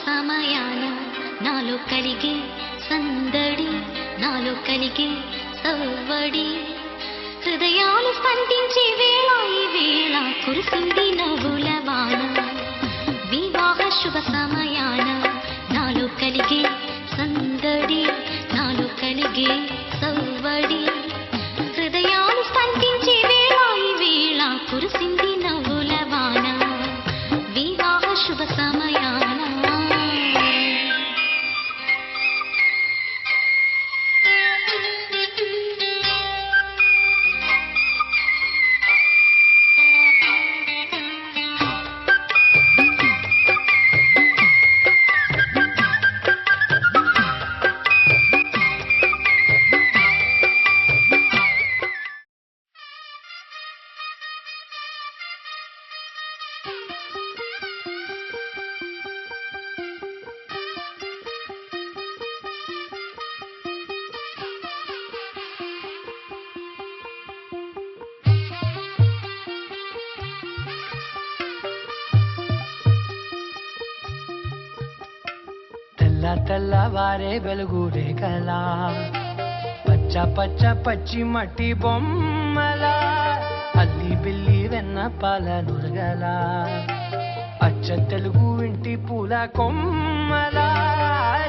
సమయాన నాలో కలిగే సందడి, నాలో కలిగే సవ్వడి, హృదయాలు స్పందించే వేళ ఈ వేళ కురిసింది నవ్వుల వాన. వివాహ శుభ సమయాన నాలో కలిగే సందడి, నాలో కలిగే సవ్వడి, హృదయాలు స్పందించే వేళ ఈ వేళ కురిసింది నవ్వుల వాన. వివాహ శుభ సమయాన తెల్లవారే వెలుగు రేఖలా, పచ్చ పచ్చ పచ్చి మట్టి బొమ్మల, అల్లి బిల్లి వెన్న పాల నురగల, అచ్చ తెలుగు ఇంటి పూల కొమ్మల,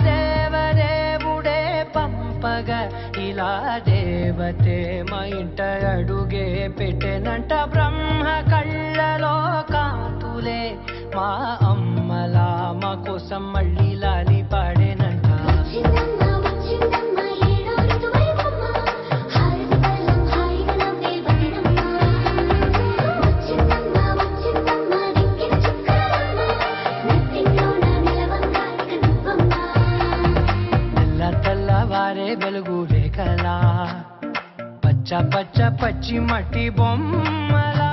దేవదేవుడే పంపగా ఇలా దేవతే మా ఇంట అడుగే పెట్టెనంట. బ్రహ్మ కళ్ళలో కాంతులే మా అమ్మలా మా కోసం మళ్ళీ లాలి పాడేనంట. తెల్లవారే వెలుగు రేఖలా, పచ్చ పచ్చ పచ్చి మట్టి బొమ్మలా.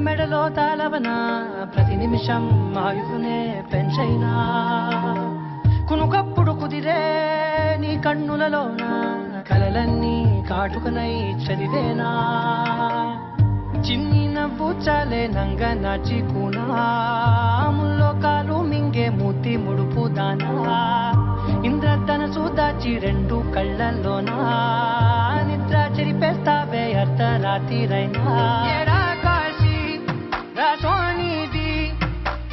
మెడలో తాళవన ప్రతి నిమిషం ఆయుధునే పెంచైనా, కునుకప్పుడు కుదిరే నీ కన్నులలోన కలలన్నీ కాటుకనై చదివేనా. చిన్ని నవ్వు చాలే నంగ నాచి కూనాముల్లో కాలు మింగే మూతి ముడుపు దానా, ఇంద్రధనసు దాచి రెండు కళ్ళల్లోనా నిద్ర చెరిపేస్తావే అర్ధరాత్రిరైనా. సోనిది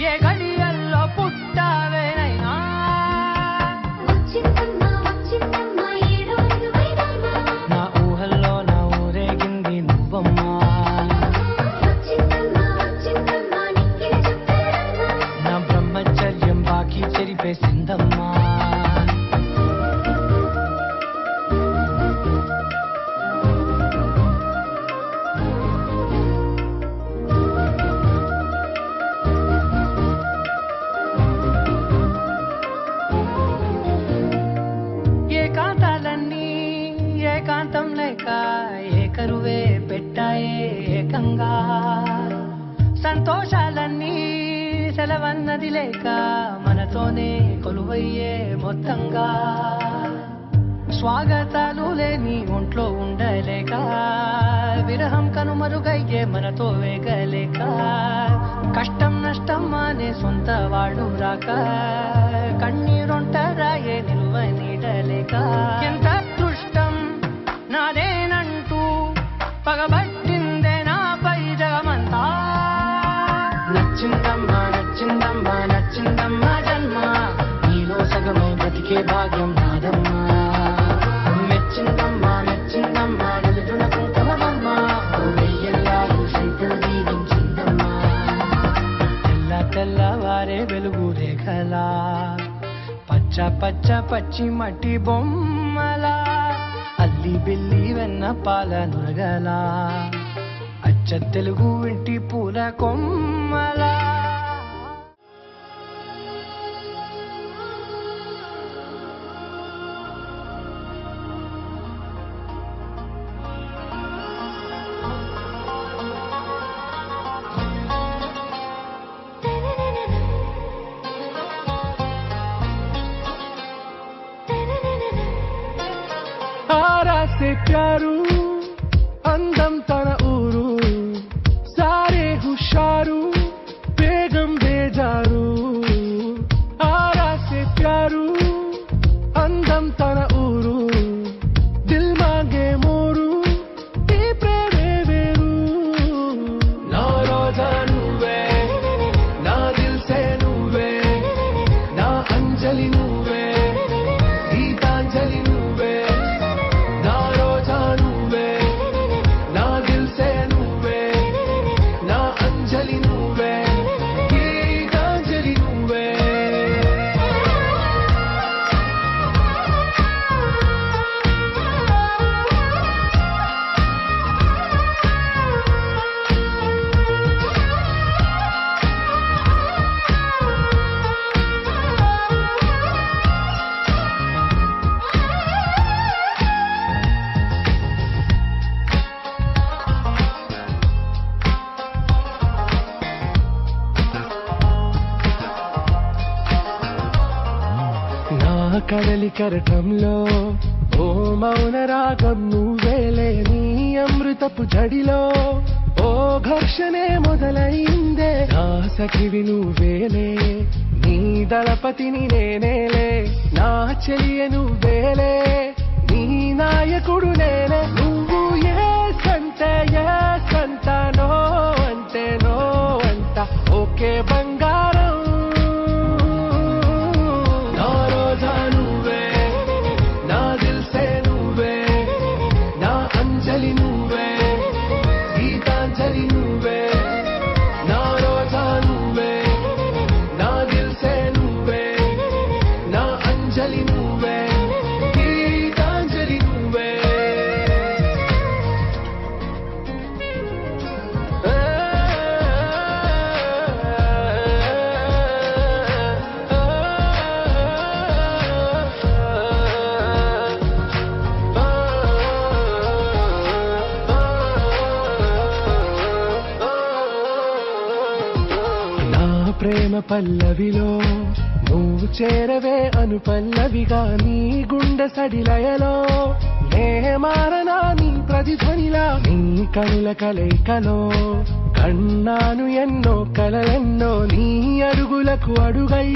ఏ గడియల్లో పుట్టావేనైనా, నా ఊహల్లో నా ఊరేగింది నువ్వమ్మా. నా బ్రహ్మచర్యం బాకీ చెరిపేసిందమ్మా. ఏకాంతం లేక ఏకరువే పెట్టాయే ఏకంగా, సంతోషాలన్నీ సెలవన్నది లేక మనతోనే కొలువయ్యే మొత్తంగా. స్వాగతాలు లేని ఒంట్లో ఉండలేక, విరహం కనుమరుగయ్యే మనతో వేగలేక, కష్టం నష్టం అనే సొంత వాడు రాక, కన్నీరొంటరాయే నిలువ నీడలేక. ఎంత దృష్టం నాదేనంటూ పగబట్టిందే నాపై జగమంతా. నచ్చిందమ్మా నచ్చిందమ్మా నచ్చిందమ్మా జన్మ, నీలో సగమై బతికే భాగ్యం నాదమ్మా. మెచ్చిందమ్మా మెచ్చిందమ్మా నిలుచున కుంకుమమ్మా, వెయ్యల్లాలు శంకులు దీవించిందమ్మా. తెల్లవారే వెలుగు రేఖలా, పచ్చ పచ్చ పచ్చి మట్టి బొమ్మల, అల్లి బిల్లి వెన్న పాల నురగల, అచ్చ తెలుగు ఇంటి పూల కొమ్మల. से प्यारू అందం తన ఊరు సారే హుషారు బేగం బేజారు ఆరా సే ప్యారు అందం తన ఊరు దిల్ మాంగే మోరు ఈ ప్రేమే వేరు నా రోజా నువ్వే నా దిల్ సే నువ్వే నా అంజలి నువ్వే గీతాంజలి నువ్వే నా రోజా నువ్వే నా దిల్ సే నువ్వే నా అంజలి నువ్వే గీతాంజలి నువ్వే నా కడలి కరటంలో ఓ మౌన రాగం నువ్వేలే నీ అమృతపు జడిలో ఓ ఘర్షణే మొదలైందే నా సఖివి నువ్వేలే నీ దళపతిని నేనేలే నా చెలియ నువ్వేలే నీ నాయకుడు నేనే నువ్వు ఏ సంట నో అంటే నో అంట ఓకే బంగారం నా రోజా నువ్వే నా దిల్ సే నువ్వే నా అంజలి నువ్వే గీతాంజలి నువ్వే నా రోజా నువ్వే నా దిల్ సే నువ్వే నా అంజలి నువ్వే గీతాంజలి నువ్వే నా ప్రేమ పల్లవిలో నువ్వు చేరవే అను పల్లవిగా నీ గుండె సడిలయలో నే మారనా నీ ప్రతిధ్వనిలా నీ కనుల కలయికలో కన్నాను ఎన్నో కలలెన్నో నీ అడుగులకు అడుగై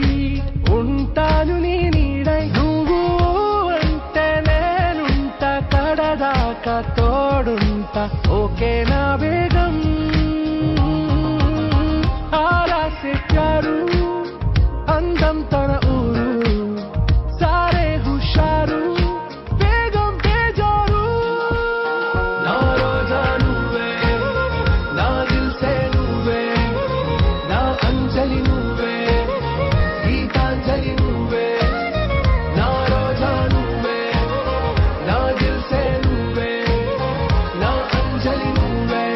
ఉంటాను నీ నీడై నువ్వు అంటే నేనుంట కడదాకా తోడుంటా ఓకే నా వేగం ఆరా సే ప్యారు అందం తన ఊరు సారే హుషారు బేగం బేజారు నా రోజా నువ్వే నా దిల్ సే నువ్వే నా అంజలి నువ్వే గీతాంజలి నువ్వే నా రోజా నువ్వే నా దిల్ సే నువ్వే నా అంజలి నువ్వే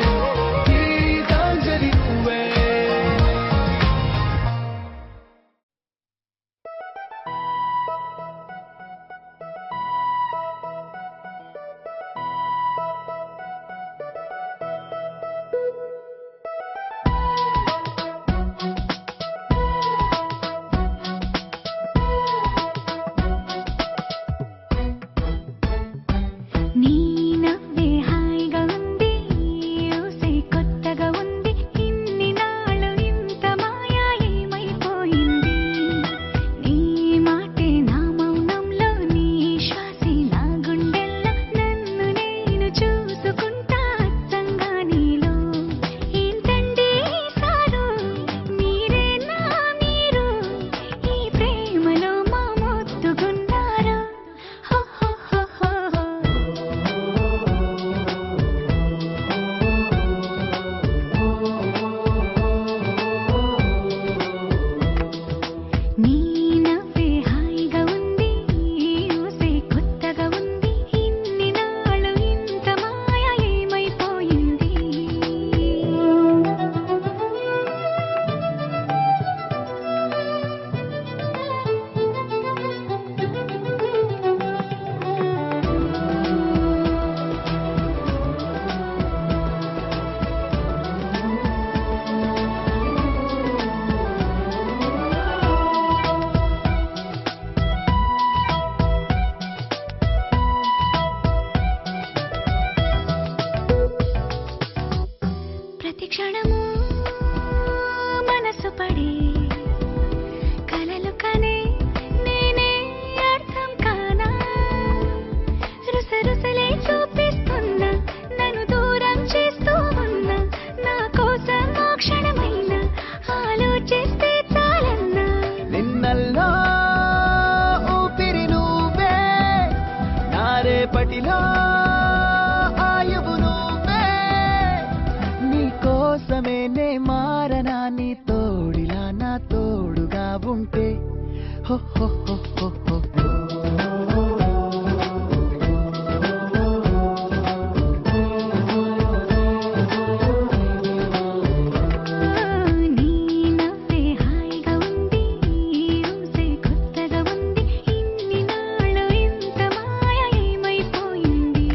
ఉంటే హో హో హో హో హో. నీ నవ్వే హాయిగా ఉంది ఊసే కొత్తగా ఉంది ఇన్ని నాళ్ళు ఇంత మాయ ఏమైపోయింది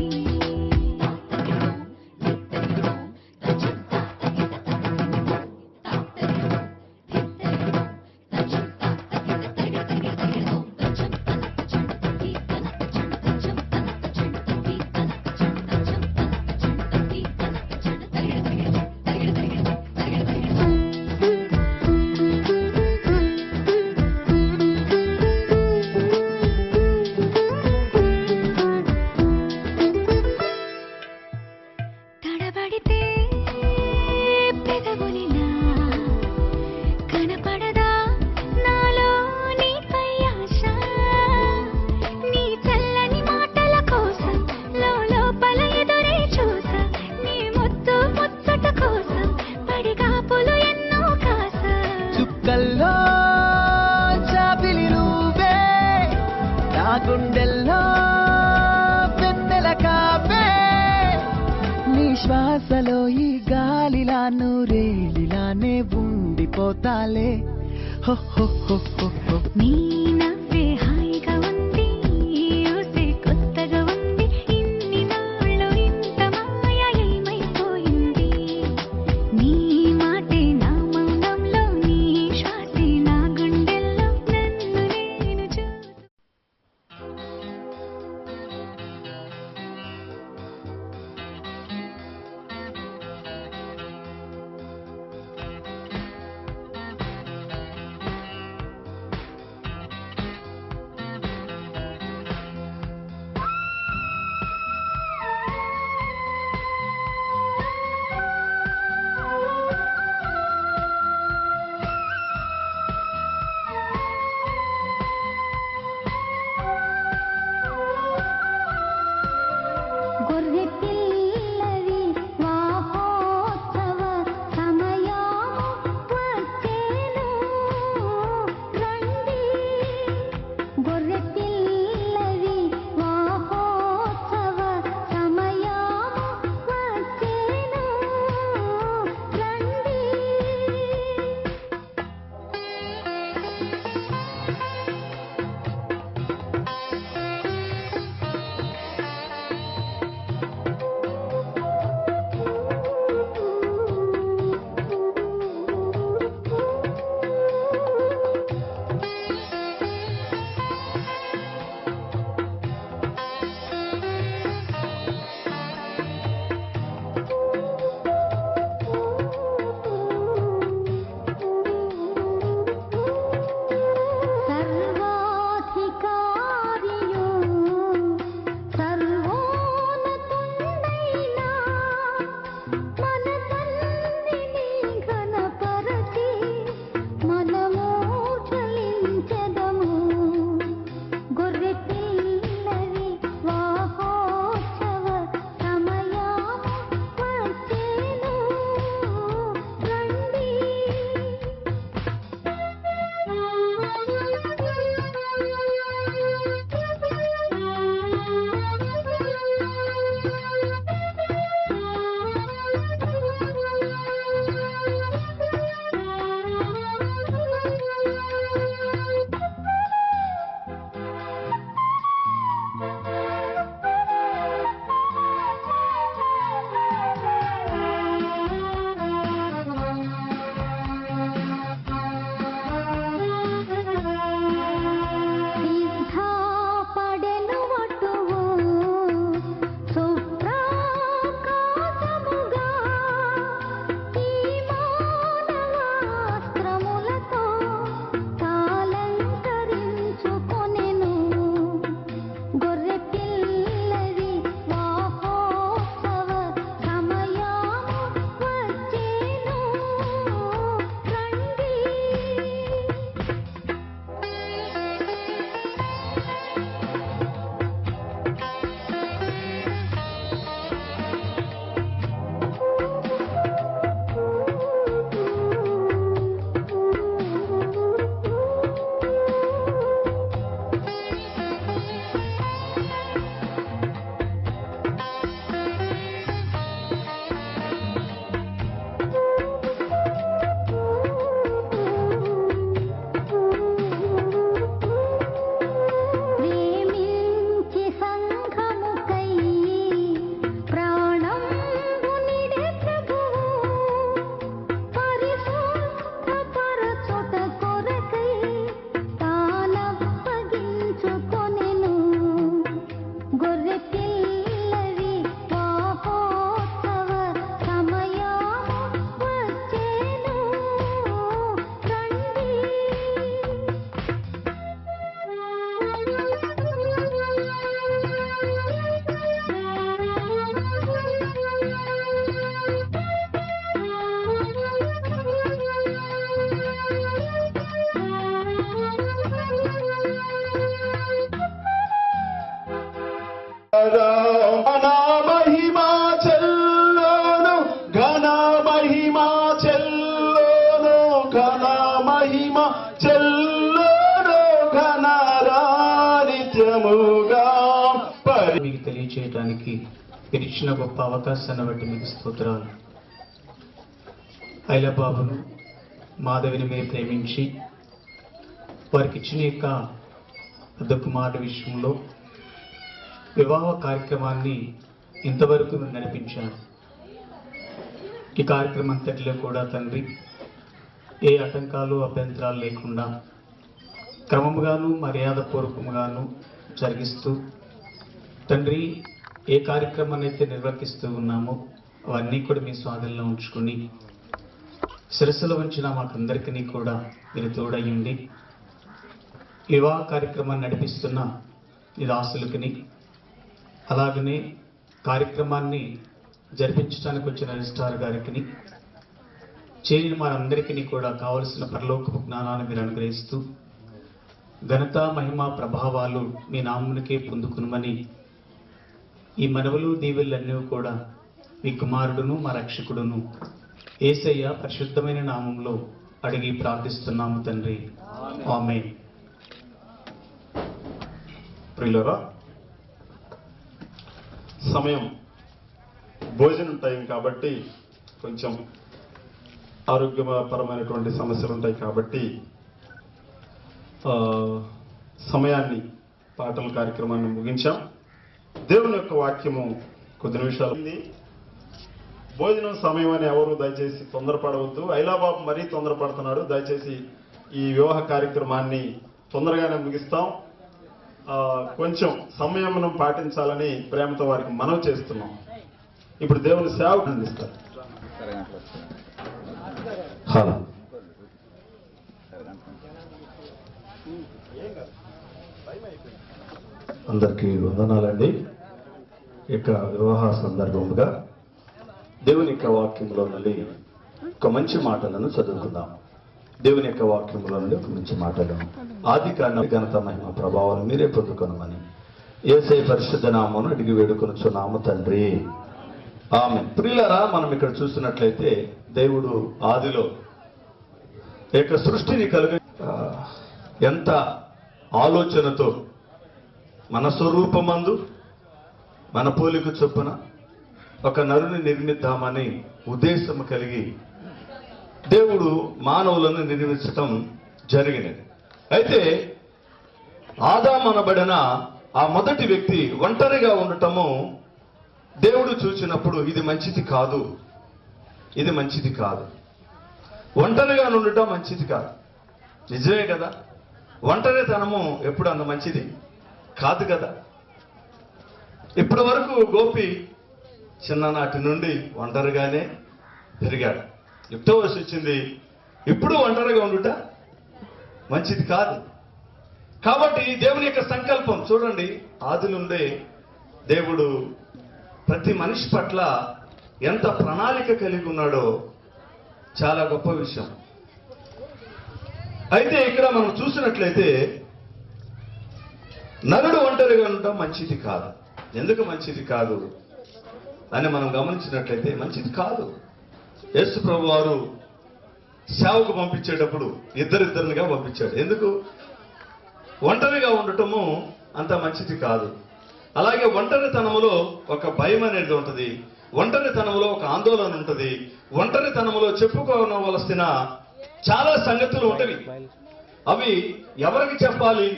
తడబడితే పెదవులిలా కనపడదా నాలో నీపై ఆశ నీ చల్లని మాటల కోసం లోపల ఎదురే చూసా నీ ముద్దు ముచ్చట కోసం పడిగాపులు ఎన్నో కాసా చుక్కల్లో చాపిలి నువ్వే నా గుండెల్లో వెన్నెల కాపే నీ శ్వాసలో ఈ గాలిలా నూరేలిలానే ఉండిపోతాలే హో హో హో హో హో. నీ నవ్వే హాయిగా ఉంది ఊసే కొత్తగా ఉంది ఇన్ని నాళ్ళు ఇంత మాయ ఏమైపోయింది నీ మాటే నా మౌనంలో నీ శ్వాసే నా గుండెల్లో నన్ను నేను చూస్తూ మహిమ చెల్లును ఘనరానిత్యముగా మీకు తెలియచేయడానికి మీరు ఇచ్చిన గొప్ప అవకాశాన్ని బట్టి మీకు స్తోత్రాలు. ఐలబాబును మాధవిని మీరు ప్రేమించి వారికి ఇచ్చిన యొక్క దుఃఖమాట విషయంలో వివాహ కార్యక్రమాన్ని ఇంతవరకు మీరు నడిపించారు. ఈ కార్యక్రమం అంతటిలో కూడా తండ్రి ఏ ఆటంకాలు అభ్యంతరాలు లేకుండా క్రమముగాను మర్యాదపూర్వకంగాను జరిగిస్తూ తండ్రి ఏ కార్యక్రమాన్ని అయితే నిర్వర్తిస్తూ ఉన్నామో అవన్నీ కూడా మీ స్వాధీనంలో ఉంచుకుని శిరస్సులో ఉంచిన మాకందరికీ కూడా మీరు తోడయ్యండి. వివాహ కార్యక్రమాన్ని నడిపిస్తున్న ఈ దాసులకి అలాగనే కార్యక్రమాన్ని జరిపించడానికి వచ్చిన రిజిస్ట్రార్ గారికి చేరిన మనందరికీ కూడా కావలసిన పరలోకపు జ్ఞానాన్ని మీరు అనుగ్రహిస్తూ ఘనత మహిమ ప్రభావాలు మీ నామునికే పొందుకునమని ఈ మనవులు దీవెలన్నీ కూడా మీ కుమారుడును మా రక్షకుడును యేసయ్య పరిశుద్ధమైన నామంలో అడిగి ప్రార్థిస్తున్నాము తండ్రి, ఆమేన్. ప్రియులరా, సమయం భోజనం టైం కాబట్టి కొంచెం ఆరోగ్యపరమైనటువంటి సమస్యలు ఉంటాయి కాబట్టి సమయాన్ని పాటల కార్యక్రమాన్ని ముగించాం. దేవుని యొక్క వాక్యము కొద్ది నిమిషాలు. భోజనం సమయం అని ఎవరు దయచేసి తొందరపడవద్దు. ఐలాబాబు మరీ తొందరపడుతున్నాడు. దయచేసి ఈ వివాహ కార్యక్రమాన్ని తొందరగానే ముగిస్తాం. కొంచెం సంయమనం పాటించాలని ప్రేమతో వారికి మనవి చేస్తున్నాం. ఇప్పుడు దేవుని సేవకు అందిస్తారు. హలో, అందరికీ వందనాలండి. ఇక వివాహ సందర్భంగా దేవుని యొక్క వాక్యంలో నుండి ఒక మంచి మాటలను చదువుకుందాం. దేవుని యొక్క వాక్యంలో నుండి ఒక మంచి మాటలను ఆది కాండం ఘనత మహిమ ప్రభావాలు మీరే పొందుకొనమని యేసయ్య పరిశుద్ధ నామమున అడిగి వేడుకొనుచున్నాము తండ్రి, ఆమేన్. ప్రియులారా, మనం ఇక్కడ చూసినట్లయితే దేవుడు ఆదిలో యొక్క సృష్టిని ఎంత ఆలోచనతో మన స్వరూపమందు మన పోలిక చొప్పున ఒక నరుని నిర్మిద్దామని ఉద్దేశం కలిగి దేవుడు మానవులను నిర్మించటం జరిగినది. అయితే ఆదాము అనబడిన ఆ మొదటి వ్యక్తి ఒంటరిగా ఉండటము దేవుడు చూసినప్పుడు ఇది మంచిది కాదు, ఇది మంచిది కాదు. ఒంటరిగా ఉండటం మంచిది కాదు. నిజమే కదా, ఒంటరితనము ఎప్పుడు అంత మంచిది కాదు కదా. ఇప్పటి వరకు గోపి చిన్ననాటి నుండి ఒంటరిగానే పెరిగాడు. యుక్త వయసు వచ్చింది, ఇప్పుడు ఒంటరిగా ఉండుట మంచిది కాదు. కాబట్టి దేవుని యొక్క సంకల్పం చూడండి, ఆది నుండే దేవుడు ప్రతి మనిషి పట్ల ఎంత ప్రణాళిక కలిగి ఉన్నాడో చాలా గొప్ప విషయం. అయితే ఇక్కడ మనం చూసినట్లయితే నరుడు ఒంటరిగా ఉండటం మంచిది కాదు. ఎందుకు మంచిది కాదు అని మనం గమనించినట్లయితే మంచిది కాదు. యేసు ప్రభు వారు సేవకు పంపించేటప్పుడు ఇద్దరిద్దరినిగా పంపించాడు. ఎందుకు? ఒంటరిగా ఉండటము అంత మంచిది కాదు. అలాగే ఒంటరితనములో ఒక భయం అనేది ఉంటుంది, ఒంటరితనంలో ఒక ఆందోళన ఉంటుంది, ఒంటరితనంలో చెప్పుకోవలసిన చాలా సంగతులు ఉంటవి. అవి ఎవరికి చెప్పాలి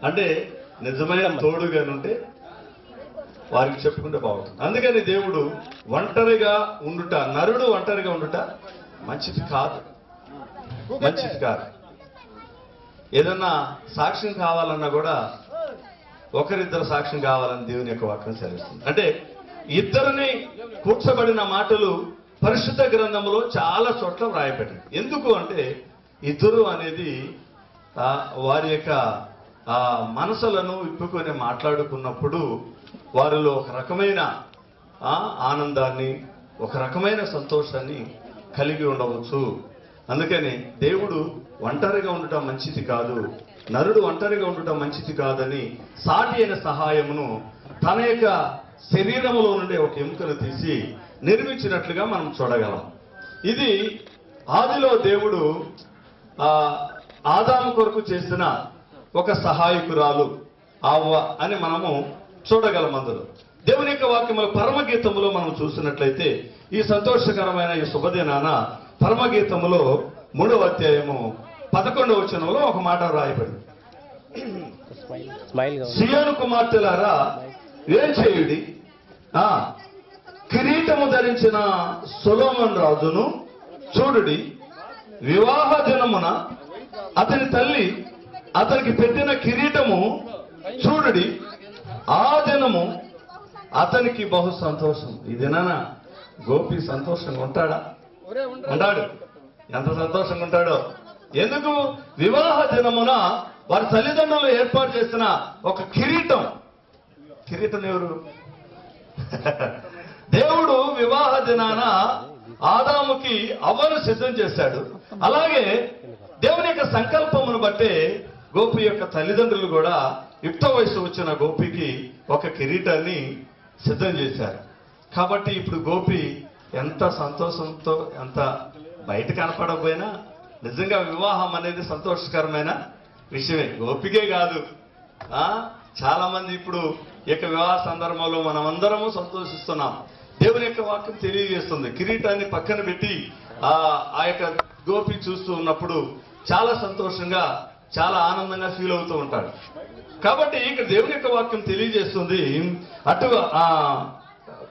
అంటే నిజమైన తోడుగానుంటే వారికి చెప్పుకుంటే బాగుంటుంది. అందుకని దేవుడు ఒంటరిగా ఉండుట, నరుడు ఒంటరిగా ఉండుట మంచిది కాదు, మంచిది కాదు. ఏదన్నా సాక్ష్యం కావాలన్నా కూడా ఒకరిద్దరు సాక్ష్యం కావాలని దేవుని యొక్క వాక్యం సెలవిస్తుంది. అంటే ఇద్దరిని కూర్చబడిన మాటలు పరిశుద్ధ గ్రంథంలో చాలా చోట్ల వ్రాయబడింది. ఎందుకు అంటే ఇద్దరు అనేది వారి యొక్క మనసులను విప్పుకొని మాట్లాడుకున్నప్పుడు వారిలో ఒక రకమైన ఆనందాన్ని, ఒక రకమైన సంతోషాన్ని కలిగి ఉండవచ్చు. అందుకని దేవుడు ఒంటరిగా ఉండటం మంచిది కాదు, నరుడు ఒంటరిగా ఉండటం మంచిది కాదని సాటి అయిన సహాయమును తన యొక్క శరీరములో నుండి ఒక ఎముకను తీసి నిర్మించినట్లుగా మనం చూడగలం. ఇది ఆదిలో దేవుడు ఆదాము కొరకు చేసిన ఒక సహాయకురాలు అవ్వ అని మనము చూడగలం. అందులో దేవుని యొక్క వాక్యములు పరమగీతములో మనం చూసినట్లయితే ఈ సంతోషకరమైన ఈ శుభదినాన పరమగీతములో 3వ అధ్యాయము 11వ వచనంలో ఒక మాట రాయబడింది. సియోను కుమార్తెలారా ఏం చేయుడి, కిరీటము ధరించిన సొలొమోను రాజును చూడుడి. వివాహ దినమున అతని తల్లి అతనికి పెట్టిన కిరీటము చూడుడి. ఆ దినము అతనికి బహు సంతోషం. ఈ దినాన గోపి సంతోషంగా ఉంటాడా? ఉంటాడు. ఎంత సంతోషంగా ఉంటాడో. ఎందుకు? వివాహ దినమున వారి తల్లిదండ్రులు ఏర్పాటు చేసిన ఒక కిరీటం. కిరీటం ఎవరు? దేవుడు వివాహ దినాన ఆదాముకి అవ్వను సిద్ధం చేశాడు. అలాగే దేవుని యొక్క సంకల్పమును బట్టే గోపి యొక్క తల్లిదండ్రులు కూడా యుక్త వయసు వచ్చిన గోపికి ఒక కిరీటాన్ని సిద్ధం చేశారు. కాబట్టి ఇప్పుడు గోపి ఎంత సంతోషంతో, ఎంత బయట కనపడకపోయినా నిజంగా వివాహం అనేది సంతోషకరమైన విషయమే. గోపికే కాదు, చాలా మంది ఇప్పుడు ఈ యొక్క వివాహ సందర్భంలో మనం అందరము సంతోషిస్తున్నాం. దేవుని యొక్క వాక్యం తెలియజేస్తుంది. కిరీటాన్ని పక్కన పెట్టి ఆ యొక్క గోపి చూస్తూ ఉన్నప్పుడు చాలా సంతోషంగా, చాలా ఆనందంగా ఫీల్ అవుతూ ఉంటాడు. కాబట్టి ఇక్కడ దేవుని యొక్క వాక్యం తెలియజేస్తుంది అటు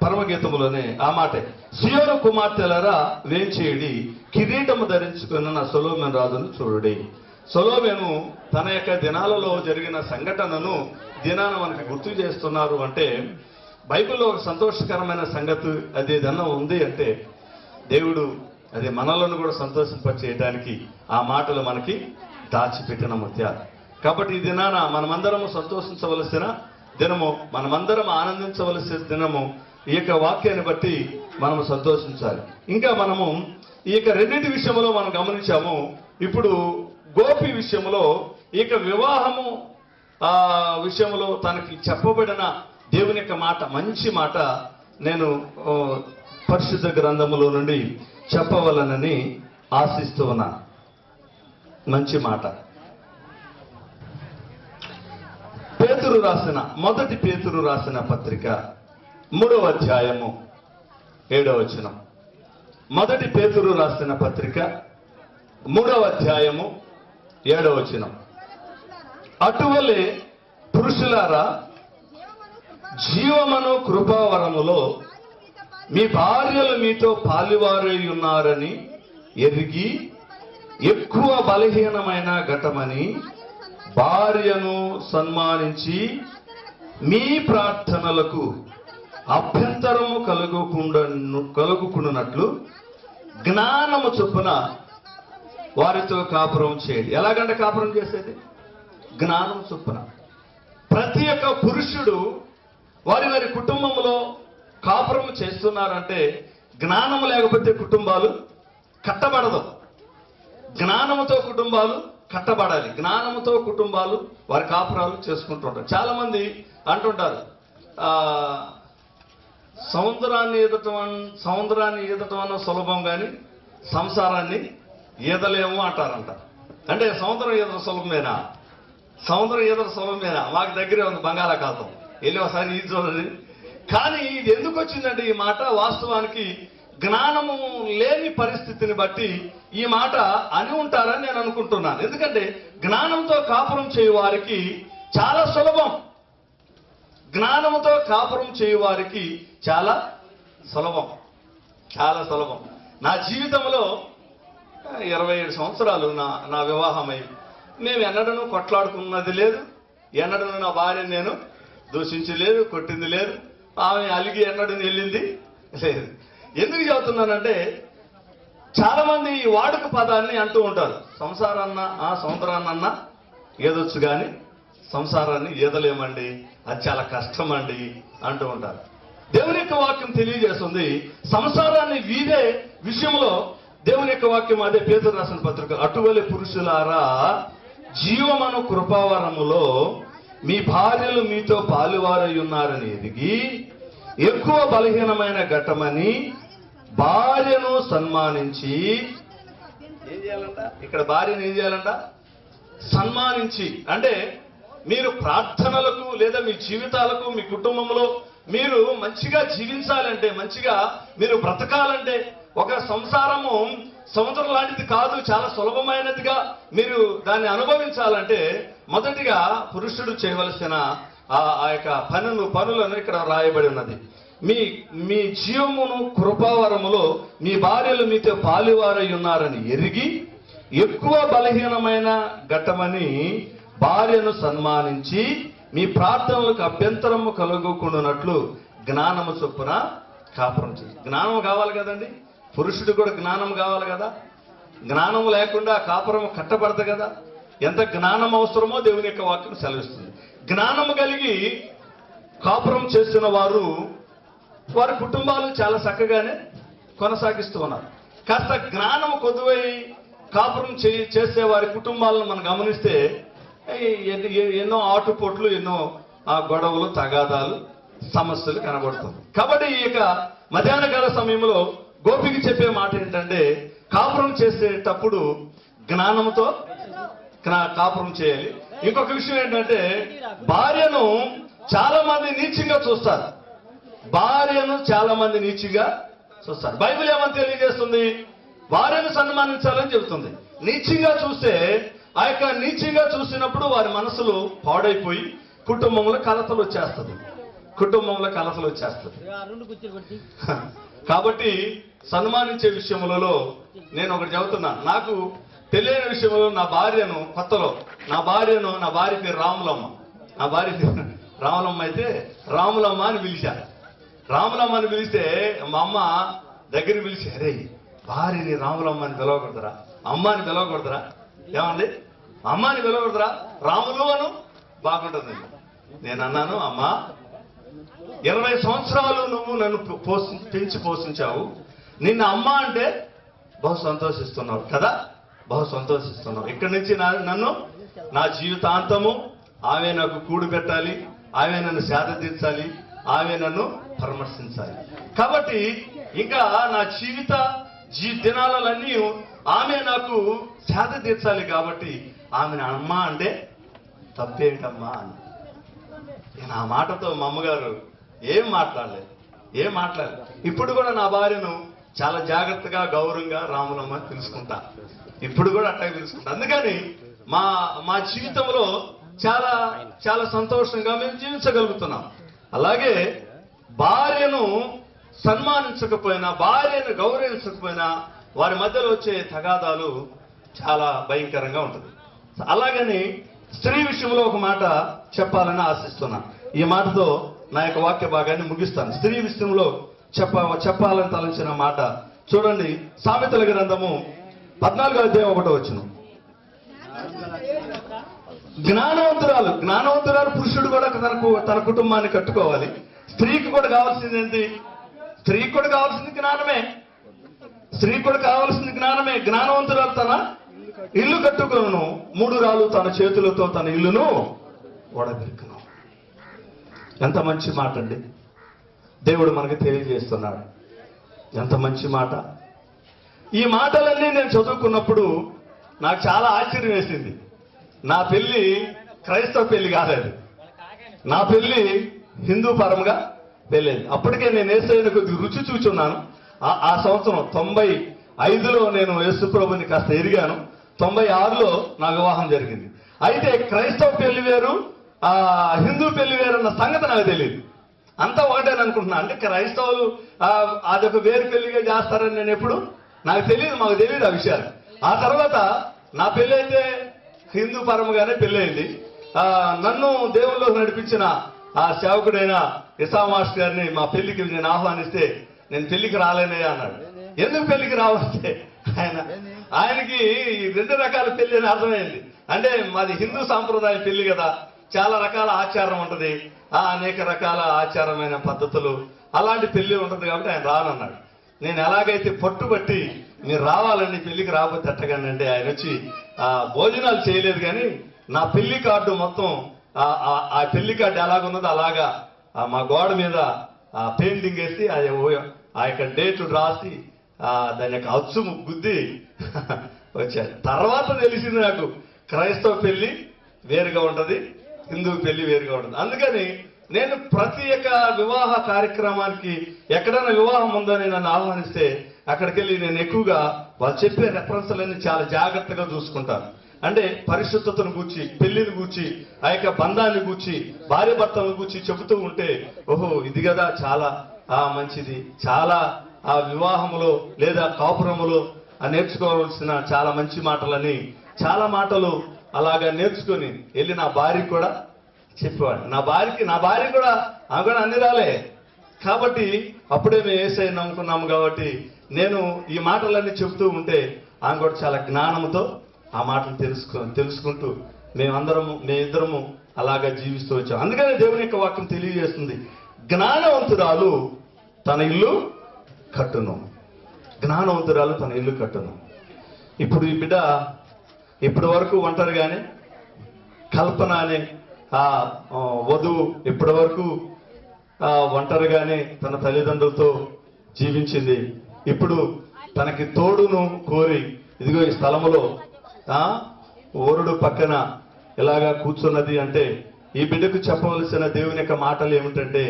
పరమగీతములోనే ఆ మాటే, సియోను కుమార్తెలారా వేంచేయుడి, కిరీటము ధరించుకున్న సొలొమోను రాజును చూడుడి. సొలొమోను తన యొక్క దినాలలో జరిగిన సంఘటనను దినాన మనకి గుర్తు చేస్తున్నారు అంటే, బైబిల్లో ఒక సంతోషకరమైన సంగతి అది ఏదన్నా ఉంది అంటే దేవుడు అది మనలను కూడా సంతోషింపచేయడానికి ఆ మాటలు మనకి దాచిపెట్టిన ముత్యాలు. కాబట్టి ఈ దినాన మనమందరము సంతోషించవలసిన దినము, మనమందరం ఆనందించవలసిన దినము. ఈ యొక్క వాక్యాన్ని బట్టి మనము సంతోషించాలి. ఇంకా మనము ఈ యొక్క రెండింటి విషయంలో మనం గమనించాము. ఇప్పుడు గోపి విషయంలో ఈ యొక్క వివాహము విషయంలో తనకి చెప్పబడిన దేవుని యొక్క మాట, మంచి మాట నేను పరిశుద్ధ గ్రంథములో నుండి చెప్పవలనని ఆశిస్తూ ఉన్నా. మంచి మాట పేతురు రాసిన మొదటి పేతురు రాసిన పత్రిక 3వ అధ్యాయము 7వ వచనం. మొదటి పేతురు రాసిన పత్రిక 3వ అధ్యాయము 7వ వచనం. అటువలే పురుషులారా, జీవమను కృపావరములో మీ భార్యలు మీతో పాలువారై ఉన్నారని ఎరిగి ఎక్కువ బలహీనమైన ఘటమని భార్యను సన్మానించి మీ ప్రార్థనలకు అభ్యంతరము కలుగుకున్నట్లు జ్ఞానము చొప్పున వారితో కాపురం చేయండి. ఎలాగంటే కాపురం చేసేది? జ్ఞానం చొప్పున. ప్రతి ఒక్క పురుషుడు వారి వారి కుటుంబంలో కాపురం చేస్తున్నారంటే జ్ఞానము లేకపోతే కుటుంబాలు కట్టబడదు. జ్ఞానముతో కుటుంబాలు కట్టబడాలి. జ్ఞానముతో కుటుంబాలు వారి కాపురాలు చేసుకుంటుంటారు. చాలా మంది అంటుంటారు, సముద్రాన్ని ఈదటం అన్న సులభం కానీ సంసారాన్ని ఈదలేము అంటారంట. అంటే సముద్రం ఈదట సులభమేనా? సముద్రం ఈదట సులభమేనా? మాకు దగ్గరే ఉంది బంగాళాఖాతం, వెళ్ళి ఒకసారి ఈది చూడండి. కానీ ఇది ఎందుకు వచ్చిందంటే ఈ మాట వాస్తవానికి జ్ఞానము లేని పరిస్థితిని బట్టి ఈ మాట అని ఉంటారని నేను అనుకుంటున్నాను. ఎందుకంటే జ్ఞానంతో కాపురం చేయు వారికి చాలా సులభం. జ్ఞానంతో కాపురం చేయు వారికి చాలా సులభం, చాలా సులభం. నా జీవితంలో 27 సంవత్సరాలు నా వివాహమై మేము ఎన్నడూ కొట్లాడుకున్నది లేదు. ఎన్నడూ నా భార్య నేను దూషించలేదు, కొట్టింది లేదు. ఆమె అలిగి ఎన్నడూ వెళ్ళింది లేదు. ఎందుకు చెబుతున్నానంటే చాలా మంది ఈ వాడుక పదాన్ని అంటూ ఉంటారు. సంసారాన్న ఏదొచ్చు కానీ సంసారాన్ని ఈదలేమండి, అది చాలా కష్టం అండి అంటూ ఉంటారు. దేవుని యొక్క వాక్యం తెలియజేస్తుంది సంసారాన్ని వీడే విషయంలో. దేవుని యొక్క వాక్యం అదే పేతురు రాసిన పత్రిక, అటువలే పురుషులారా, జీవమను కృపావరములో మీ భార్యలు మీతో పాలువారై ఉన్నారని ఎదిగి ఎక్కువ బలహీనమైన ఘటమని భార్యను సన్మానించి ఏం చేయాలంట? ఇక్కడ భార్యను ఏం చేయాలంట? సన్మానించి. అంటే మీరు ప్రార్థనలకు లేదా మీ జీవితాలకు, మీ కుటుంబంలో మీరు మంచిగా జీవించాలంటే, మంచిగా మీరు బ్రతకాలంటే, ఒక సంసారము సముద్రం లాంటిది కాదు, చాలా సులభమైనదిగా మీరు దాన్ని అనుభవించాలంటే మొదటిగా పురుషుడు చేయవలసిన ఆ యొక్క పనులను ఇక్కడ రాయబడి ఉన్నది. మీ జీవమును కృపావరములో మీ భార్యలు మీతో పాలువారై ఉన్నారని ఎరిగి ఎక్కువ బలహీనమైన ఘట్టమని భార్యను సన్మానించి మీ ప్రార్థనలకు అభ్యంతరము కలుగుకున్నట్లు జ్ఞానము చొప్పున కాపురం చేయి. జ్ఞానం కావాలి కదండి, పురుషుడు కూడా జ్ఞానం కావాలి కదా. జ్ఞానం లేకుండా కాపురం కట్టబడదు కదా. ఎంత జ్ఞానం అవసరమో దేవుని యొక్క వాక్యం సెలవిస్తుంది. జ్ఞానము కలిగి కాపురం చేస్తున్న వారి కుటుంబాలు చాలా చక్కగానే కొనసాగిస్తూ ఉన్నారు. కాస్త జ్ఞానం కొద్దువై కాపురం చేసే వారి కుటుంబాలను మనం గమనిస్తే ఎన్నో ఆటుపోట్లు, ఎన్నో గొడవలు, తగాదాలు, సమస్యలు కనబడుతుంది. కాబట్టి ఈ యొక్క మధ్యాహ్న కాల సమయంలో గోపికి చెప్పే మాట ఏంటంటే, కాపురం చేసేటప్పుడు జ్ఞానంతో కాపురం చేయాలి. ఇంకొక విషయం ఏంటంటే, భార్యను చాలా మంది నీచంగా చూస్తారు. భార్యను చాలా మంది నీచిగా చూస్తారు. బైబిల్ ఏమని తెలియజేస్తుంది? భార్యను సన్మానించాలని చెబుతుంది. నీచంగా చూస్తే ఆ యొక్క నీచంగా చూసినప్పుడు వారి మనసులు పాడైపోయి కుటుంబంలో కలతలు వచ్చేస్తుంది. కాబట్టి సన్మానించే విషయములలో నేను ఒకటి చెబుతున్నా. నాకు తెలియని విషయంలో నా భార్య పేరు రాములమ్మ. నా భార్య పేరు రాములమ్మ అయితే రాములమ్మ అని పిలిచాను. రాములమ్మ అని పిలిస్తే మా అమ్మ దగ్గర పిలిచి, అరే భార్యని రాములమ్మ అని పిలవకూడదురా, అమ్మ అని పిలవకూడదురా, ఏమండి అమ్మ అని పిలవకూడదురా, రాములు అను బాగుంటుంది. నేను అన్నాను, అమ్మా 20 సంవత్సరాలు నువ్వు నన్ను పెంచి పోషించావు, నిన్న అమ్మ అంటే బహు సంతోషిస్తున్నావు కదా, బహు సంతోషిస్తున్నావు. ఇక్కడి నుంచి నన్ను నా జీవితాంతము ఆమె నాకు కూడు పెట్టాలి, ఆమె నన్ను సేద తీర్చాలి, ఆమె నన్ను పరామర్శించాలి. కాబట్టి ఇంకా నా దినాలన్నీ ఆమె నాకు సేద తీర్చాలి. కాబట్టి ఆమెను అమ్మ అంటే తప్పేంటమ్మా అని. నేను ఆ మాటతో మా అమ్మగారు ఏం మాట్లాడలేదు. ఇప్పుడు కూడా నా భార్యను చాలా జాగ్రత్తగా, గౌరవంగా రాములమ్మ పిలుచుకుంటా. ఇప్పుడు కూడా అట్లా పిలుచుకుంటా. అందుకని మా జీవితంలో చాలా చాలా సంతోషంగా మేము జీవించగలుగుతున్నాం. అలాగే భార్యను సన్మానించకపోయినా, భార్యను గౌరవించకపోయినా వారి మధ్యలో వచ్చే తగాదాలు చాలా భయంకరంగా ఉంటుంది. అలాగని స్త్రీ విషయంలో ఒక మాట చెప్పాలని ఆశిస్తున్నా. ఈ మాటతో నా యొక్క వాక్య భాగాన్ని ముగిస్తాను. స్త్రీ విషయంలో చెప్పాలని తలంచిన మాట చూడండి. సామెతల గ్రంథము 14వ అధ్యాయం 1వ వచనం. జ్ఞానవంతురాలు పురుషుడు కూడా తన కుటుంబాన్ని కట్టుకోవాలి. స్త్రీకి కూడా కావాల్సింది ఏంటి? స్త్రీకి కూడా కావాల్సింది జ్ఞానమే. జ్ఞానవంతురాలు తన ఇల్లు కట్టుకును, 3 రాళ్ళు తన చేతులతో తన ఇల్లును ఓడబెరుకును. ఎంత మంచి మాట అండి దేవుడు మనకు తెలియజేస్తున్నాడు. ఎంత మంచి మాట. ఈ మాటలన్నీ నేను చదువుకున్నప్పుడు నాకు చాలా ఆశ్చర్యం వేసింది. నా పెళ్లి క్రైస్తవ పెళ్లి కాలేదు, నా పెళ్లి హిందూ పరంగా పెళ్ళేది. అప్పటికే నేను యేసయ్యను కొద్దిగా రుచి చూచున్నాను. ఆ సంవత్సరం 95లో నేను యేసుప్రభుని కాస్త ఎరిగాను. 96లో నా వివాహం జరిగింది. అయితే క్రైస్తవ పెళ్లి వేరు, హిందూ పెళ్లి వేరు అన్న సంగతి నాకు తెలియదు. అంతా ఒకటేని అనుకుంటున్నా. అంటే క్రైస్తవులు అదొక వేరు పెళ్లిగా చేస్తారని నాకు తెలియదు, మాకు తెలియదు ఆ విషయాలు. ఆ తర్వాత నా పెళ్లి అయితే హిందూ పరముగానే పెళ్ళయింది. నన్ను దేవుల్లో నడిపించిన ఆ సేవకుడైన ఇసా మాస్టర్ గారిని మా పెళ్లికి నేను ఆహ్వానిస్తే, నేను పెళ్లికి రాలేనయ్యా అన్నాడు. ఎందుకు పెళ్లికి రావంటే ఆయనకి 2 రకాల పెళ్లి అని అర్థమైంది. అంటే మాది హిందూ సాంప్రదాయ పెళ్లి కదా, చాలా రకాల ఆచారం ఉంటుంది, అనేక రకాల ఆచారమైన పద్ధతులు, అలాంటి పెళ్లి ఉంటుంది కాబట్టి ఆయన రానన్నాడు. నేను ఎలాగైతే పట్టుబట్టి మీరు రావాలండి, పెళ్లికి రాకపోతే ఎట్టకండి అంటే ఆయన వచ్చి భోజనాలు చేయలేదు. కానీ నా పెళ్లి కార్డు మొత్తం ఆ పెళ్లి కార్డు ఎలాగున్నదో అలాగా మా గోడ మీద పెయింటింగ్ వేసి ఆ యొక్క డేట్ రాసి దాని యొక్క అచ్చు గుద్ది వచ్చాడు. తర్వాత తెలిసింది నాకు క్రైస్తవ పెళ్లి వేరుగా ఉంటుంది, హిందూ పెళ్లి వేరుగా ఉంటుంది. అందుకని నేను ప్రతి ఒక్క వివాహ కార్యక్రమానికి ఎక్కడైనా వివాహం ఉందని నన్ను ఆహ్వానిస్తే అక్కడికి వెళ్ళి నేను ఎక్కువగా వాళ్ళు చెప్పే రెఫరెన్స్లన్నీ చాలా జాగ్రత్తగా చూసుకుంటాను. అంటే పరిశుద్ధతను గూర్చి, పెళ్లిని గూర్చి, ఆ యొక్క బంధాన్ని గూర్చి, భార్య భర్తలను గూర్చి చెబుతూ ఉంటే ఓహో ఇది కదా చాలా మంచిది, చాలా ఆ వివాహములో లేదా కాపురములో నేర్చుకోవాల్సిన చాలా మంచి మాటలని, చాలా మాటలు అలాగా నేర్చుకొని వెళ్ళి నా భార్యకి కూడా చెప్పేవాడు. నా భార్య కూడా ఆమె కూడా అన్ని రాలే కాబట్టి అప్పుడే మేము యేసయ్య నమ్ముకున్నాము కాబట్టి నేను ఈ మాటలన్నీ చెబుతూ ఉంటే ఆమె కూడా చాలా జ్ఞానంతో ఆ మాటలు తెలుసుకుంటూ మేమిద్దరము అలాగా జీవిస్తూ వచ్చాం. అందుకనే దేవుని యొక్క వాక్యం తెలియజేస్తుంది, జ్ఞానవంతురాలు తన ఇల్లు కట్టును. జ్ఞానవంతురాలు తన ఇల్లు కట్టును. ఇప్పుడు ఈ బిడ్డ ఇప్పటి వరకు ఒంటరిగానే, కల్పన అనే ఆ వధువు ఇప్పటి వరకు ఒంటరిగానే తన తల్లిదండ్రులతో జీవించింది. ఇప్పుడు తనకి తోడును కోరి ఇదిగో ఈ స్థలములో ఓరుడు పక్కన ఇలాగా కూర్చున్నది. అంటే ఈ బిడ్డకు చెప్పవలసిన దేవుని యొక్క మాటలు ఏమిటంటే,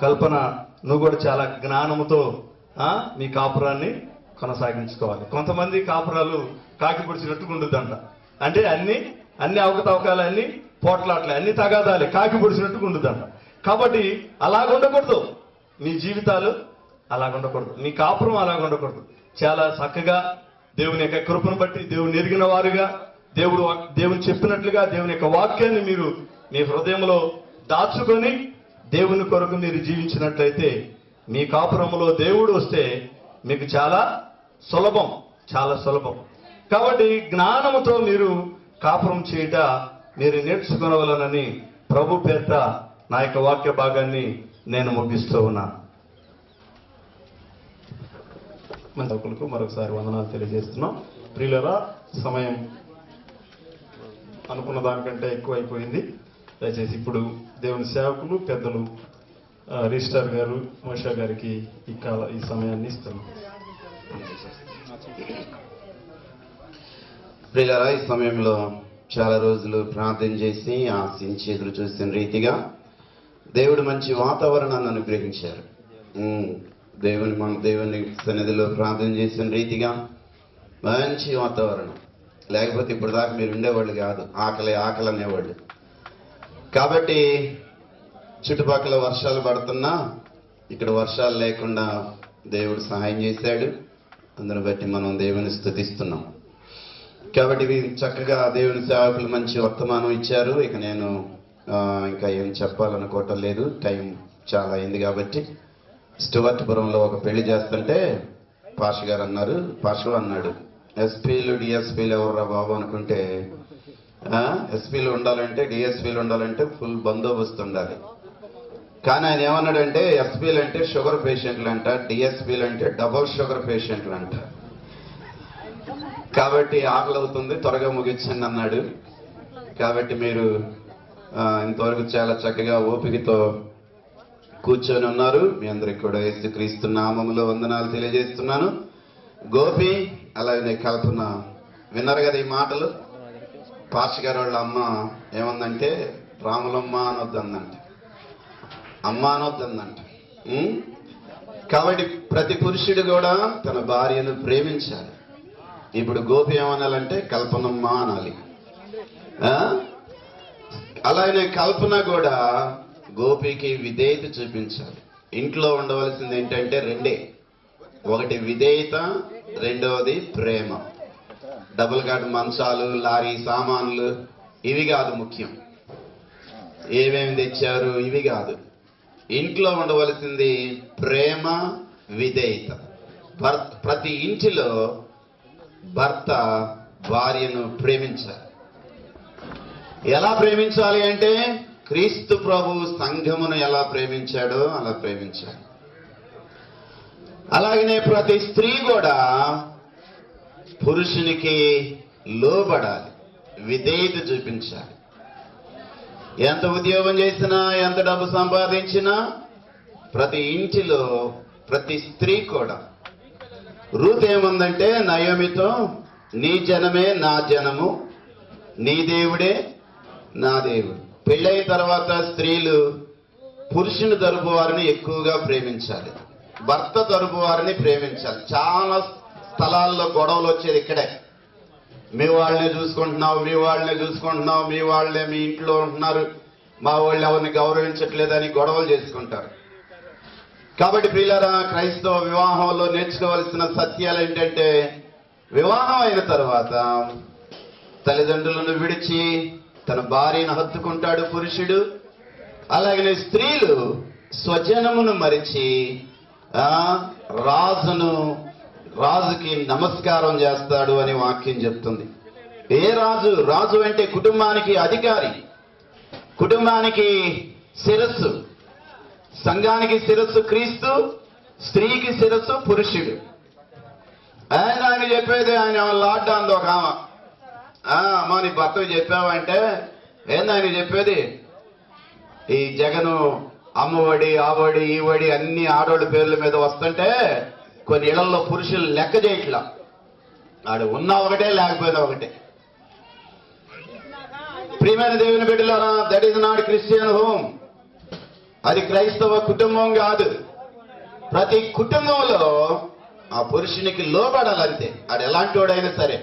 కల్పన నువ్వు కూడా చాలా జ్ఞానముతో మీ కాపురాన్ని కొనసాగించుకోవాలి. కొంతమంది కాపురాలు కాకి పొడిచినట్టు ఉండుద్దంట. అంటే అన్ని అవకతవకాలు, అన్ని పోట్లాట్లే, అన్ని తగాదాలే, కాకి పొడిచినట్టు ఉండుద్దంట. కాబట్టి అలాగుండకూడదు, మీ జీవితాలు అలాగుండకూడదు, మీ కాపురం అలాగుండకూడదు. చాలా చక్కగా దేవుని యొక్క కృపను బట్టి దేవుని ఎరిగిన వారుగా, దేవుని చెప్పినట్లుగా దేవుని యొక్క వాక్యాన్ని మీరు మీ హృదయంలో దాచుకొని దేవుని కొరకు మీరు జీవించినట్లయితే మీ కాపురంలో దేవుడు వస్తే మీకు చాలా సులభం. కాబట్టి జ్ఞానముతో మీరు కాపురం చేయట మీరు నేర్చుకోవాలనని ప్రభు పేరిట నా యొక్క వాక్య భాగాన్ని నేను ముగిస్తూ ఉన్నాను. మన సౌకులకు మరొకసారి వందనాలు తెలియజేస్తున్నాం. ప్రియులరా, సమయం అనుకున్న దానికంటే ఎక్కువ అయిపోయింది. దయచేసి ఇప్పుడు దేవుని సేవకులు పెద్దలు రిజిస్ట్రార్ గారు మోషా గారికి ఈ సమయాన్ని ఇస్తున్నాం. ప్రియులారా, ఈ సమయంలో చాలా రోజులు ప్రార్థన చేసి ఆశించి ఎదురు చూసిన రీతిగా దేవుడు మంచి వాతావరణాన్ని అనుగ్రహించారు. దేవుని సన్నిధిలో ప్రార్థన చేసిన రీతిగా మంచి వాతావరణం. లేకపోతే ఇప్పుడు దాకా మీరు ఉండేవాళ్ళు కాదు, ఆకలి అనేవాళ్ళు. కాబట్టి చుట్టుపక్కల వర్షాలు పడుతున్నా ఇక్కడ వర్షాలు లేకుండా దేవుడు సహాయం చేశాడు. అందును బట్టి మనం దేవుని స్తుతిస్తున్నాం. కాబట్టి చక్కగా దేవుని సేవకులు మంచి వర్తమానం ఇచ్చారు. ఇక నేను ఇంకా ఏం చెప్పాలనుకోవటం లేదు, టైం చాలా అయింది. కాబట్టి స్టువర్ట్పురంలో ఒక పెళ్లి చేస్తుంటే పాష గారు అన్నాడు, ఎస్పీలు డిఎస్పీలు ఎవర్రా బాబు అనుకుంటే, ఎస్పీలు ఉండాలంటే డిఎస్పీలు ఉండాలంటే ఫుల్ బందోబస్తు ఉండాలి. కానీ ఆయన ఏమన్నాడంటే, ఎస్పీలు అంటే షుగర్ పేషెంట్లు అంట, డిఎస్పీలు అంటే డబుల్ షుగర్ పేషెంట్లు అంట. కాబట్టి ఆకలి అవుతుంది, త్వరగా ముగించండి అన్నాడు. కాబట్టి మీరు ఇంతవరకు చాలా చక్కగా ఓపికతో కూర్చొని ఉన్నారు. మీ అందరికి కూడా యేసుక్రీస్తు నామములో వందనాలు తెలియజేస్తున్నాను. గోపి అలాగే కల్పన విన్నారు కదా ఈ మాటలు. పాష గారు వాళ్ళ అమ్మ ఏమందంటే, రాములమ్మ అనొద్దందంట, అమ్మ అనొద్దందంట. కాబట్టి ప్రతి పురుషుడు కూడా తన భార్యను ప్రేమించాలి. ఇప్పుడు గోపి ఏమనాలంటే కల్పనమ్మ అనాలి. అలాగే కల్పన కూడా గోపికి విధేయత చూపించాలి. ఇంట్లో ఉండవలసింది ఏంటంటే రెండే, ఒకటి విధేయత, రెండవది ప్రేమ. డబుల్ కాట్ మంచాలు, లారీ సామాన్లు ఇవి కాదు ముఖ్యం, ఏమేమి తెచ్చారు ఇవి కాదు. ఇంట్లో ఉండవలసింది ప్రేమ, విధేయత. ప్రతి ఇంటిలో భర్త భార్యను ప్రేమించాలి. ఎలా ప్రేమించాలి అంటే, క్రీస్తు ప్రభు సంఘమును ఎలా ప్రేమించాడో అలా ప్రేమించాలి. అలాగనే ప్రతి స్త్రీ కూడా పురుషునికి లోబడాలి, విధేయత చూపించాలి. ఎంత ఉద్యోగం చేసినా, ఎంత డబ్బు సంపాదించినా, ప్రతి ఇంటిలో ప్రతి స్త్రీ కూడా, రూత్ ఏముందంటే నయోమితో నీ జనమే నా జనము, నీ దేవుడే నా దేవుడు. పెళ్ళైన తర్వాత స్త్రీలు పురుషుని తరపు వారిని ఎక్కువగా ప్రేమించాలి, భర్త తరపు వారిని ప్రేమించాలి. చాలా స్థలాల్లో గొడవలు వచ్చేది ఇక్కడే. మీ వాళ్ళనే చూసుకుంటున్నావు, మీ వాళ్ళనే చూసుకుంటున్నావు, మీ వాళ్ళే మీ ఇంట్లో ఉంటున్నారు, మా వాళ్ళు ఎవరిని గౌరవించట్లేదని గొడవలు చేసుకుంటారు. కాబట్టి ప్రియులారా, క్రైస్తవ వివాహంలో నేర్చుకోవాల్సిన సత్యాలు ఏంటంటే, వివాహం అయిన తర్వాత తల్లిదండ్రులను విడిచి తన భార్యను హత్తుకుంటాడు పురుషుడు. అలాగనే స్త్రీలు స్వజనమును మరిచి రాజుకి నమస్కారం చేస్తాడు అని వాక్యం చెప్తుంది. ఏ రాజు? రాజు అంటే కుటుంబానికి అధికారి, కుటుంబానికి శిరస్సు. సంఘానికి శిరస్సు క్రీస్తు, స్త్రీకి శిరస్సు పురుషుడు. ఆయన చెప్పేది, ఆయన లాడ్డా అంది ఒక ఆమె. అమ్మా నీ భర్తకు చెప్పావంటే ఏంది ఆయన చెప్పేది? ఈ జగను అమ్మఒడి, ఆవడి, ఈవడి అన్ని ఆడోళ్ళ పేర్ల మీద వస్తుంటే కొన్ని ఇళ్లలో పురుషులు లెక్క చేయట్లా. ఆడు ఉన్నా ఒకటే, లేకపోయినా ఒకటే. ప్రియమైన దేవుని బిడ్డలారా, that is not Christian home. అది క్రైస్తవ కుటుంబం కాదు. ప్రతి కుటుంబంలో ఆ పురుషునికి లోబడాలంతే. ఆడు ఎలాంటి వాడైనా సరే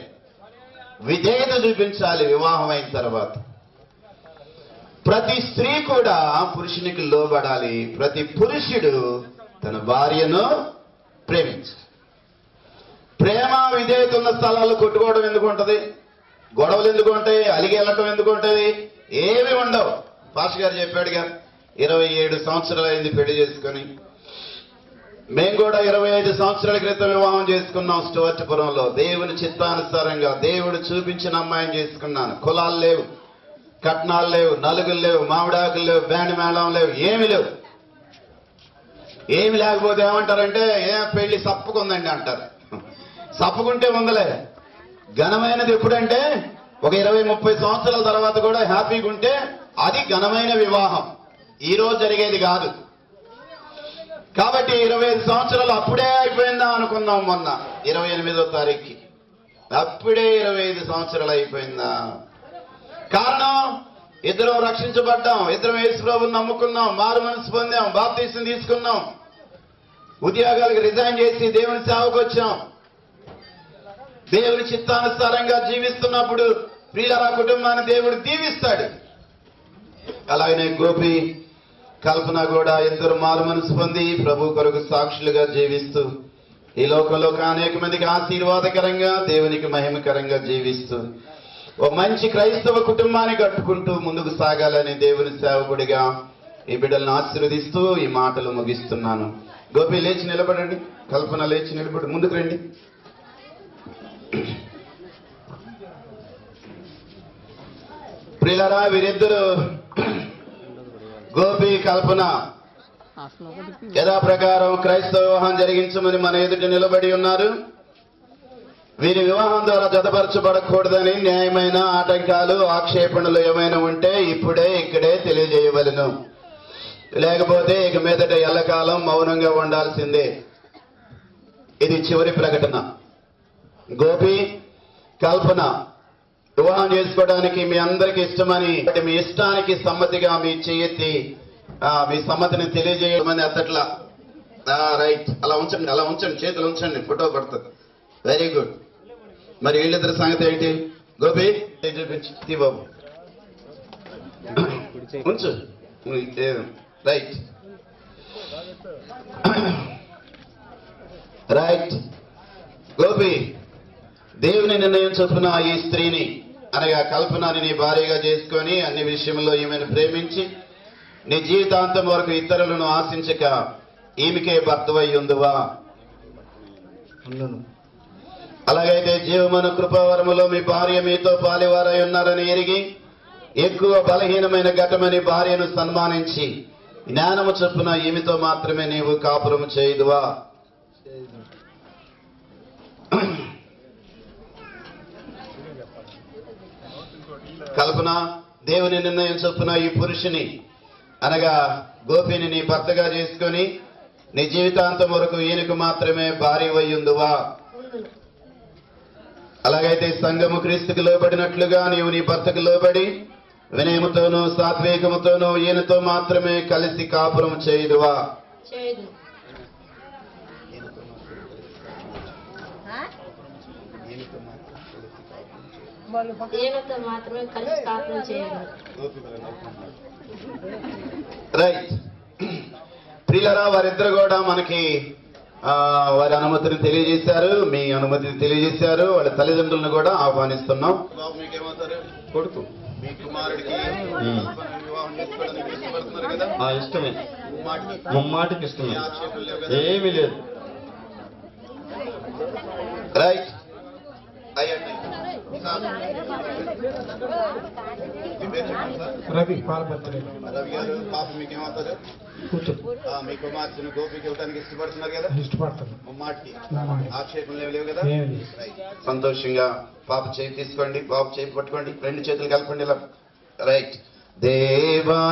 విధేయత చూపించాలి. వివాహం అయిన తర్వాత ప్రతి స్త్రీ కూడా పురుషునికి లోబడాలి. ప్రతి పురుషుడు తన భార్యను ప్రేమించాలి. ప్రేమ విధేయత ఉన్న స్థలాల్లో కొట్టుకోవడం ఎందుకు ఉంటుంది? గొడవలు ఎందుకు ఉంటాయి? అలిగి వెళ్ళటం ఎందుకు ఉంటుంది? ఏమి ఉండవు. పాస్టర్ గారు చెప్పాడుగా, 27 సంవత్సరాలు అయింది పెళ్లి చేసుకొని. మేము కూడా 25 సంవత్సరాల క్రితం వివాహం చేసుకున్నాం స్టువర్ట్పురంలో. దేవుని చిత్తానుసారంగా దేవుడు చూపించిన అమ్మాయిని చేసుకున్నాను. కులాలు లేవు, కట్నాలు లేవు, నలుగులు లేవు, మామిడాకులు లేవు, బ్యాండ్ మేళం లేవు, ఏమి లేవు. ఏమి లేకపోతే ఏమంటారంటే, పెళ్లి సప్పుకుందండి అంటారు. సప్పుకుంటే ఉందలే. ఘనమైనది ఎప్పుడంటే ఒక 20-30 సంవత్సరాల తర్వాత కూడా హ్యాపీగా ఉంటే అది ఘనమైన వివాహం. ఈ రోజు జరిగేది కాదు. కాబట్టి 25 సంవత్సరాలు అప్పుడే అయిపోయిందా అనుకున్నాం. మొన్న 28వ తారీఖుకి అప్పుడే 25 సంవత్సరాలు అయిపోయిందా? కారణం, ఇద్దరం రక్షించబడ్డాం, ఇద్దరం యేసు ప్రభువుని నమ్ముకున్నాం, మారు మనసు పొందాం, బాప్తీసం తీసుకున్నాం, ఉద్యోగాలకు రిజైన్ చేసి దేవుని సేవకు వచ్చాం. దేవుని చిత్తానుసారంగా జీవిస్తున్నప్పుడు ప్రియులారా కుటుంబాన్ని దేవుడు దీవిస్తాడు. అలాగనే గోపి, కల్పన కూడా ఇద్దరు మారు మనసు పొంది ప్రభు కొరకు సాక్షులుగా జీవిస్తూ ఈ లోకంలో అనేక మందికి ఆశీర్వాదకరంగా, దేవునికి మహిమకరంగా జీవిస్తూ ఓ మంచి క్రైస్తవ కుటుంబాన్ని కట్టుకుంటూ ముందుకు సాగాలని దేవుని సేవకుడిగా ఈ బిడ్డలను ఆశీర్వదిస్తూ ఈ మాటలు ముగిస్తున్నాను. గోపి లేచి నిలబడండి, కల్పన లేచి నిలబడి ముందుకు రండి. ప్రియులారా, వీరిద్దరు గోపి, కల్పన యథాప్రకారం క్రైస్తవ వివాహం జరిగించమని మన ఎదుట నిలబడి ఉన్నారు. వీరి వివాహం ద్వారా జతపరచబడకూడదని న్యాయమైన ఆటంకాలు, ఆక్షేపణలు ఏమైనా ఉంటే ఇక్కడే తెలియజేయవలెను. లేకపోతే ఇక మీదట ఎల్లకాలం మౌనంగా ఉండాల్సిందే. ఇది చివరి ప్రకటన. గోపి, కల్పన వివాహం చేసుకోవడానికి మీ అందరికి ఇష్టమని, మీ ఇష్టానికి సమ్మతిగా మీ చేయెత్తి మీ సమ్మతిని తెలియజేయమని అద్దట్లా. రైట్, అలా ఉంచండి, చేతులు ఉంచండి, ఫోటో పడుతుంది. Very good. మరి వీళ్ళిద్దరి సంగతి ఏంటి? గోపి చూపించి బాబు ఉంచు. Right right. గోపి, దేవుని నిర్ణయం చొప్పున ఈ స్త్రీని అనగా కల్పనని నీ భార్యగా చేసుకొని అన్ని విషయంలో ఈమెను ప్రేమించి నీ జీవితాంతం వరకు ఇతరులను ఆశించక ఈమెకే భర్తవై ఉందువా? అలాగైతే జీవమను కృపావరములో మీ భార్య మీతో పాలివారై ఉన్నారని ఎరిగి ఎక్కువ బలహీనమైన ఘటమని భార్యను సన్మానించి జ్ఞానము చొప్పున ఈమెతో మాత్రమే నీవు కాపురము చేయుదువా? కల్పన, దేవుని నిర్ణయం చొప్పున ఈ పురుషుని అనగా గోపిని నీ భర్తగా చేసుకొని నీ జీవితాంతం వరకు ఈయనకు మాత్రమే భార్య వయ్యుందువా? అలాగైతే సంఘము క్రీస్తుకు లోబడినట్లుగా నీవు నీ భర్తకు లోబడి వినయముతోనూ సాత్వికముతోనూ ఈయనతో మాత్రమే కలిసి కాపురం చేయుదువా? చేయదు. ఈయనతో మాత్రమే కలిసి కాపురం చేయదు. రైట్. ప్రియులరా, వారిద్దరు కూడా మనకి వారి అనుమతిని తెలియజేశారు, మీ అనుమతిని తెలియజేశారు. వాళ్ళ తల్లిదండ్రులను కూడా ఆహ్వానిస్తున్నాం. బాబు మీకేమవుతారు? కొడుకు మీ కుమారుడికి వివాహం చేసుకోవడానికి ఇష్టపడుతున్నారు కదా? ఇష్టమే, ముమ్మాటికి. ముమ్మాటికి ఇష్టమే, ఏ ఆక్షేపం లేవు కదా? ఏమీ లేదు. రైట్. అయ్యండి. సార్. మీ పేరు చెప్పండి సార్. రవి పాల్పత్రి. రవి గారు, పాప మీకేమవుతారు? కూర్చో. మీ కుమార్తెను గోపికి ఇవ్వడానికి ఇష్టపడుతున్నారు కదా? ఇష్టపడతాను. ముమ్మాటికి. ముమ్మాటికి. ఆక్షేపం లేవు కదా? ఏమీ లేదు. రైట్. సంతోషంగా పాప చేయి తీసుకోండి, బాబు చేయి పట్టుకోండి, రెండు చేతులు కలపండి ఇలా. రైట్. దేవా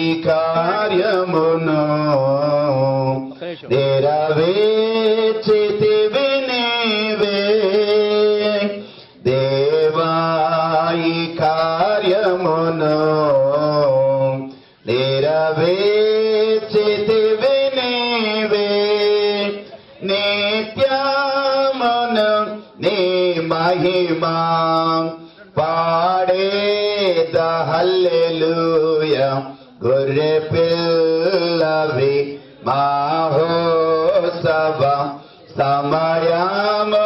ఈ కార్యమును నెరవేర్చితివి నీవే, దేవా ఈ కార్యమును నెరవేర్చితివి నీవే, నిత్యమును నీ మహిమా పాడేద హల్లెలూయా, గొర్రె పిల్లవి మహోత్సవ సమయము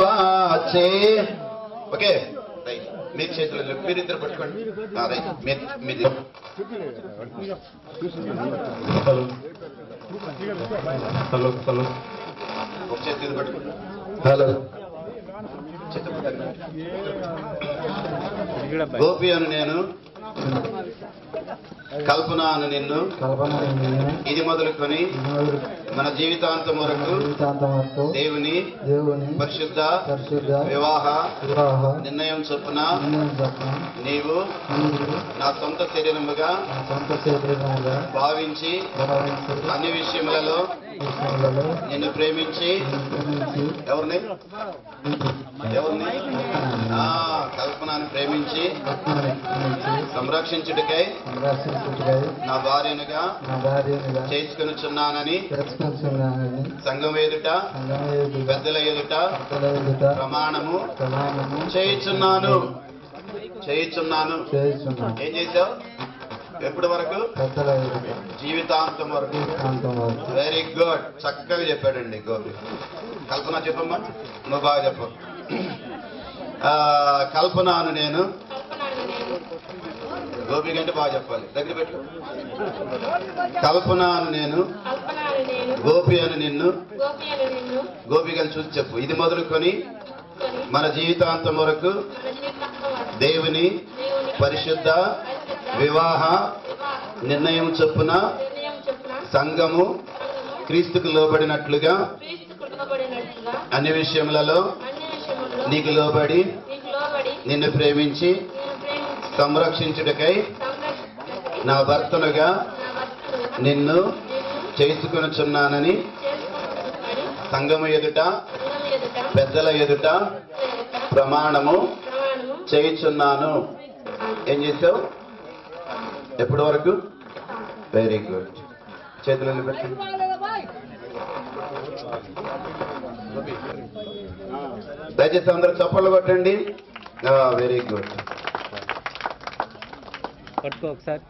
వచ్చే. Okay right. మీ చేతులు మీరిద్దరు పట్టుకోండి. రైట్. మీది హలో హలో ఒక చేతులు పట్టుకోండి. హలో. గోపి అను నేను, కల్పన అను నిన్ను ఇది మొదలుకొని మన జీవితాంతం వరకు దేవుని పరిశుద్ధ వివాహ నిర్ణయం చొప్పున నీవు నా సొంత శరీరముగా భావించి అన్ని విషయములలో నిన్ను ప్రేమించి ఎవరిని కల్పనను ప్రేమించి సంరక్షించుటకై నా భార్యనుగా చేసుకొనుచున్నానని సంఘం ఎదుట పెద్దల ఎదుట ప్రమాణము చేయుచున్నాను. ఏం చేశావు? ఎప్పటి వరకు? జీవితాంతం వరకు. Very good. చక్కగా చెప్పాడండి గోపి. కల్పన చెప్పమ్మా, నువ్వు బాగా చెప్పు. కల్పనను నేను, గోపి కంటే బాగా చెప్పాలి, దగ్గర పెట్టు. కల్పనను నేను, గోపి అని నిన్ను, గోపి అని చూసి చెప్పు. ఇది మొదలుకొని మన జీవితాంతం వరకు దేవుని పరిశుద్ధ వివాహ నిర్ణయం చొప్పున సంఘము క్రీస్తుకు లోబడినట్లుగా అన్ని విషయములలో నీకు లోబడి నిన్ను ప్రేమించి సంరక్షించుటకై నా భర్తనుగా నిన్ను చేసుకొనుచున్నానని సంఘము ఎదుట పెద్దల ఎదుట ప్రమాణము చేయుచున్నాను. ఏం చేసావు? ఎప్పటి వరకు? Very good. చేతులు పెట్టండి. దయచేసి అందరూ చప్పట్లు కొట్టండి. Very good. పట్టుకో ఒకసారి.